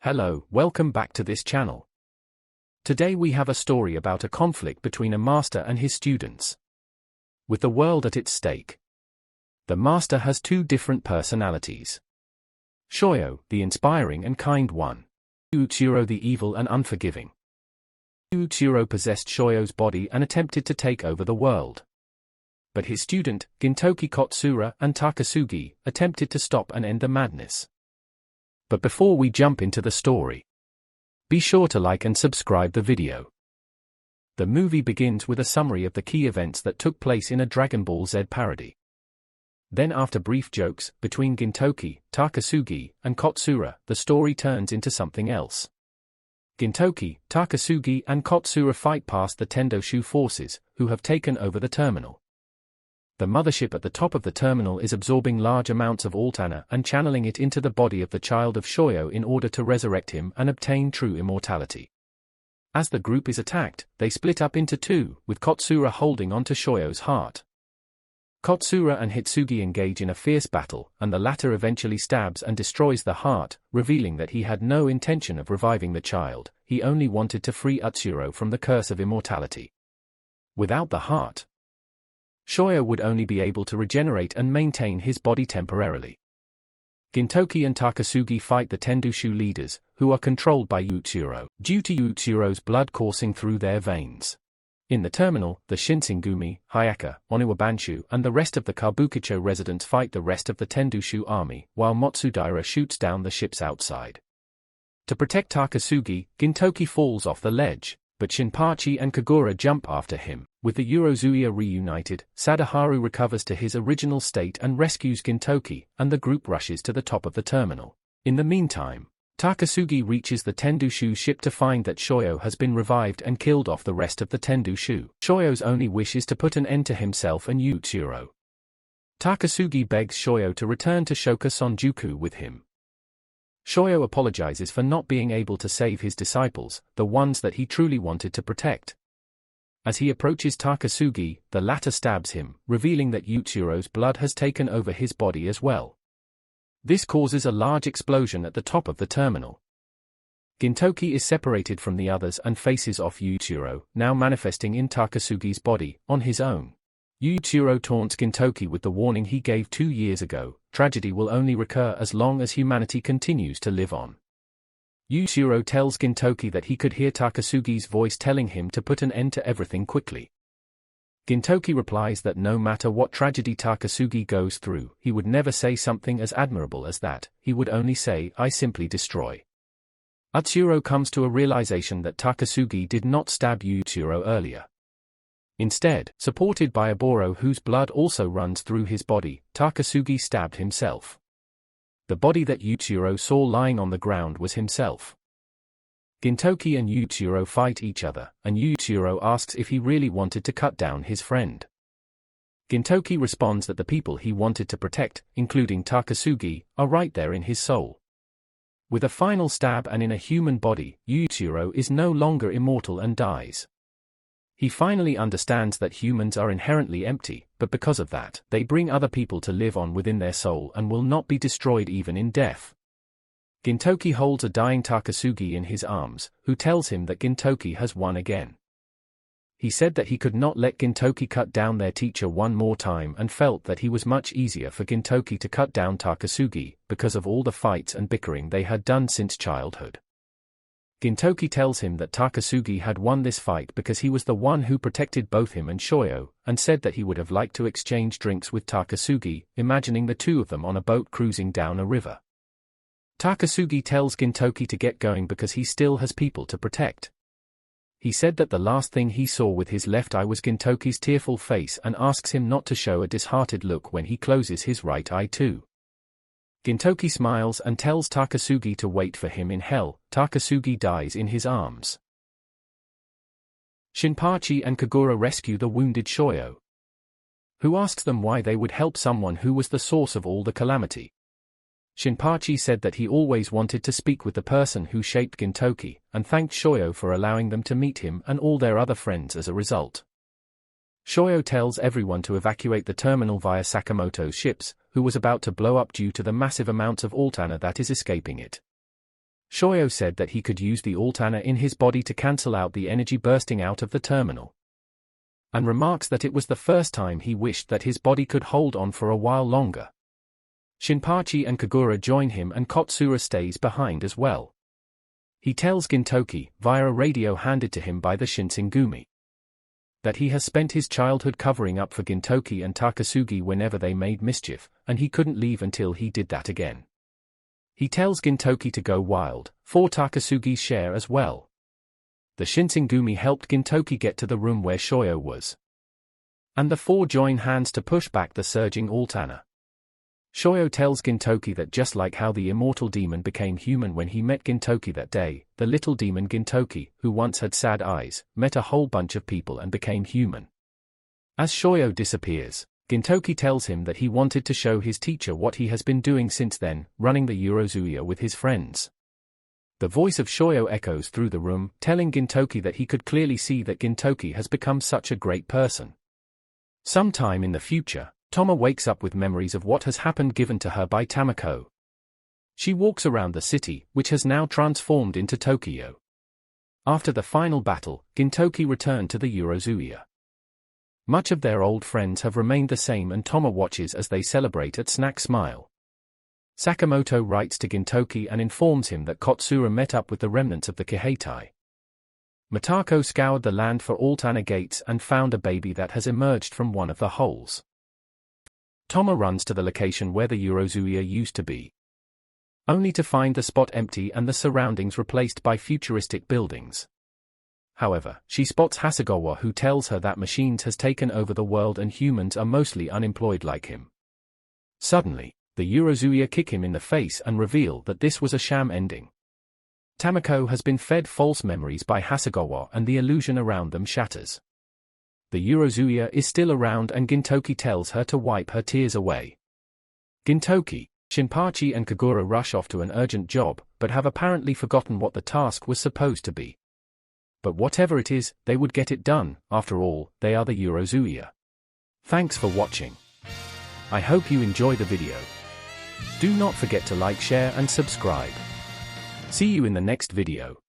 Hello, welcome back to this channel. Today we have a story about a conflict between a master and his students. With the world at its stake, the master has two different personalities. Shoyo, the inspiring and kind one. Yuichiro, the evil and unforgiving. Yuichiro possessed Shoyo's body and attempted to take over the world. But his student, Gintoki Kotsura and Takasugi, attempted to stop and end the madness. But before we jump into the story, be sure to like and subscribe the video. The movie begins with a summary of the key events that took place in a Dragon Ball Z parody. Then after brief jokes between Gintoki, Takasugi, and Kotsura, the story turns into something else. Gintoki, Takasugi and Kotsura fight past the Tendoshu forces, who have taken over the terminal. The mothership at the top of the terminal is absorbing large amounts of Altana and channeling it into the body of the child of Shoyo in order to resurrect him and obtain true immortality. As the group is attacked, they split up into two, with Kotsura holding onto Shoyo's heart. Kotsura and Hitsugi engage in a fierce battle, and the latter eventually stabs and destroys the heart, revealing that he had no intention of reviving the child, he only wanted to free Utsuro from the curse of immortality. Without the heart, Shoyo would only be able to regenerate and maintain his body temporarily. Gintoki and Takasugi fight the Tendoshu leaders, who are controlled by Yuichiro, due to Yuichiro's blood coursing through their veins. In the terminal, the Shinsengumi, Hyaka, Oniwabanshu and the rest of the Kabukicho residents fight the rest of the Tendoshu army, while Matsudaira shoots down the ships outside. To protect Takasugi, Gintoki falls off the ledge, but Shinpachi and Kagura jump after him. With the Eurozuya reunited, Sadaharu recovers to his original state and rescues Gintoki, and the group rushes to the top of the terminal. In the meantime, Takasugi reaches the Tendoshu ship to find that Shoyo has been revived and killed off the rest of the Tendoshu. Shoyo's only wish is to put an end to himself and Yuichiro. Takasugi begs Shoyo to return to Shoka Sonjuku with him. Shoyo apologizes for not being able to save his disciples, the ones that he truly wanted to protect. As he approaches Takasugi, the latter stabs him, revealing that Yuichiro's blood has taken over his body as well. This causes a large explosion at the top of the terminal. Gintoki is separated from the others and faces off Yuichiro, now manifesting in Takasugi's body, on his own. Yuichiro taunts Gintoki with the warning he gave 2 years ago: tragedy will only recur as long as humanity continues to live on. Yuichiro tells Gintoki that he could hear Takasugi's voice telling him to put an end to everything quickly. Gintoki replies that no matter what tragedy Takasugi goes through, he would never say something as admirable as that, he would only say, "I simply destroy." Utsuro comes to a realization that Takasugi did not stab Yuichiro earlier. Instead, supported by Oboro whose blood also runs through his body, Takasugi stabbed himself. The body that Yuichiro saw lying on the ground was himself. Gintoki and Yuichiro fight each other, and Yuichiro asks if he really wanted to cut down his friend. Gintoki responds that the people he wanted to protect, including Takasugi, are right there in his soul. With a final stab and in a human body, Yuichiro is no longer immortal and dies. He finally understands that humans are inherently empty, but because of that, they bring other people to live on within their soul and will not be destroyed even in death. Gintoki holds a dying Takasugi in his arms, who tells him that Gintoki has won again. He said that he could not let Gintoki cut down their teacher one more time and felt that he was much easier for Gintoki to cut down Takasugi, because of all the fights and bickering they had done since childhood. Gintoki tells him that Takasugi had won this fight because he was the one who protected both him and Shoyo, and said that he would have liked to exchange drinks with Takasugi, imagining the two of them on a boat cruising down a river. Takasugi tells Gintoki to get going because he still has people to protect. He said that the last thing he saw with his left eye was Gintoki's tearful face and asks him not to show a disheartened look when he closes his right eye too. Gintoki smiles and tells Takasugi to wait for him in hell. Takasugi dies in his arms. Shinpachi and Kagura rescue the wounded Shoyo, who asks them why they would help someone who was the source of all the calamity. Shinpachi said that he always wanted to speak with the person who shaped Gintoki, and thanked Shoyo for allowing them to meet him and all their other friends as a result. Shoyo tells everyone to evacuate the terminal via Sakamoto's ships, who was about to blow up due to the massive amounts of Altana that is escaping it. Shoyo said that he could use the Altana in his body to cancel out the energy bursting out of the terminal, and remarks that it was the first time he wished that his body could hold on for a while longer. Shinpachi and Kagura join him and Kotsura stays behind as well. He tells Gintoki, via a radio handed to him by the Shinsengumi, that he has spent his childhood covering up for Gintoki and Takasugi whenever they made mischief, and he couldn't leave until he did that again. He tells Gintoki to go wild, for Takasugi's share as well. The Shinsengumi helped Gintoki get to the room where Shoyo was, and the four join hands to push back the surging Altana. Shoyo tells Gintoki that just like how the immortal demon became human when he met Gintoki that day, the little demon Gintoki, who once had sad eyes, met a whole bunch of people and became human. As Shoyo disappears, Gintoki tells him that he wanted to show his teacher what he has been doing since then, running the Eurozuya with his friends. The voice of Shoyo echoes through the room, telling Gintoki that he could clearly see that Gintoki has become such a great person. Sometime in the future, Toma wakes up with memories of what has happened given to her by Tamako. She walks around the city, which has now transformed into Tokyo. After the final battle, Gintoki returned to the Eurozuya. Much of their old friends have remained the same and Toma watches as they celebrate at Snack Smile. Sakamoto writes to Gintoki and informs him that Kotsura met up with the remnants of the Kiheitai. Matako scoured the land for Altana gates and found a baby that has emerged from one of the holes. Toma runs to the location where the Eurozuya used to be, only to find the spot empty and the surroundings replaced by futuristic buildings. However, she spots Hasegawa, who tells her that machines has taken over the world and humans are mostly unemployed like him. Suddenly, the Eurozuya kick him in the face and reveal that this was a sham ending. Tamako has been fed false memories by Hasegawa and the illusion around them shatters. The Eurozuya is still around and Gintoki tells her to wipe her tears away. Gintoki, Shinpachi and Kagura rush off to an urgent job, but have apparently forgotten what the task was supposed to be. But whatever it is, they would get it done, after all, they are the Eurozuya. Thanks for watching. I hope you enjoy the video. Do not forget to like, share and subscribe. See you in the next video.